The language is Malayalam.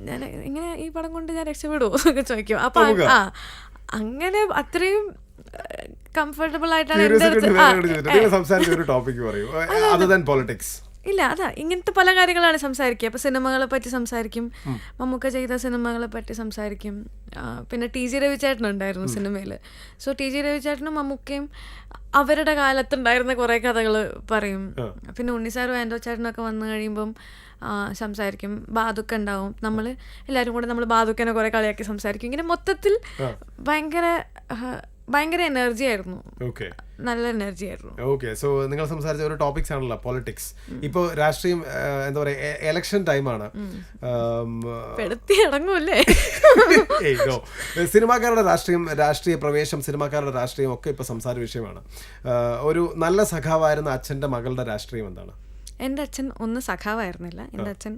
ഞാൻ ഇങ്ങനെ ഈ പടം കൊണ്ട് ഞാൻ രക്ഷപ്പെടുമോ എന്നൊക്കെ ചോദിക്കും. അപ്പൊ അങ്ങനെ അത്രയും കംഫർട്ടബിൾ ആയിട്ടാണ് ഇല്ല. അതാ ഇങ്ങനത്തെ പല കാര്യങ്ങളാണ് സംസാരിക്കുക. അപ്പോൾ സിനിമകളെ പറ്റി സംസാരിക്കും, മമ്മൂക്ക ചെയ്ത സിനിമകളെ പറ്റി സംസാരിക്കും. പിന്നെ ടി.ജി. രവിചേട്ടനുണ്ടായിരുന്നു സിനിമയിൽ. So TG. രവിചേട്ടനും മമ്മൂക്കയും അവരുടെ കാലത്തുണ്ടായിരുന്ന കുറേ കഥകൾ പറയും. പിന്നെ ഉണ്ണിസാറും ആൻഡ്രോ ചേട്ടനൊക്കെ വന്നു കഴിയുമ്പം സംസാരിക്കും. ബാദുക്ക ഉണ്ടാവും. നമ്മൾ എല്ലാവരും കൂടെ നമ്മൾ ബാദുക്കനെ കുറേ കളിയാക്കി സംസാരിക്കും. ഇങ്ങനെ മൊത്തത്തിൽ ഭയങ്കര എനർജി ആയിരുന്നു. നല്ല എനർജി ആയിരുന്നു. ഓക്കെ, സോ നിങ്ങൾ സംസാരിച്ച ഒരു ടോപ്പിക്സ് ആണല്ലോ പോളിറ്റിക്സ്. ഇപ്പോൾ രാഷ്ട്രീയം എന്താ പറയുക, എലക്ഷൻ ടൈമാണ്. സിനിമാക്കാരുടെ രാഷ്ട്രീയ പ്രവേശം, സിനിമാക്കാരുടെ രാഷ്ട്രീയം ഒക്കെ ഇപ്പൊ സംസാര വിഷയമാണ്. ഒരു നല്ല സഖാവായിരുന്ന അച്ഛന്റെ മകളുടെ രാഷ്ട്രീയം എന്താണ്? എൻ്റെ അച്ഛൻ ഒന്നും സഖാവായിരുന്നില്ല. എൻ്റെ അച്ഛൻ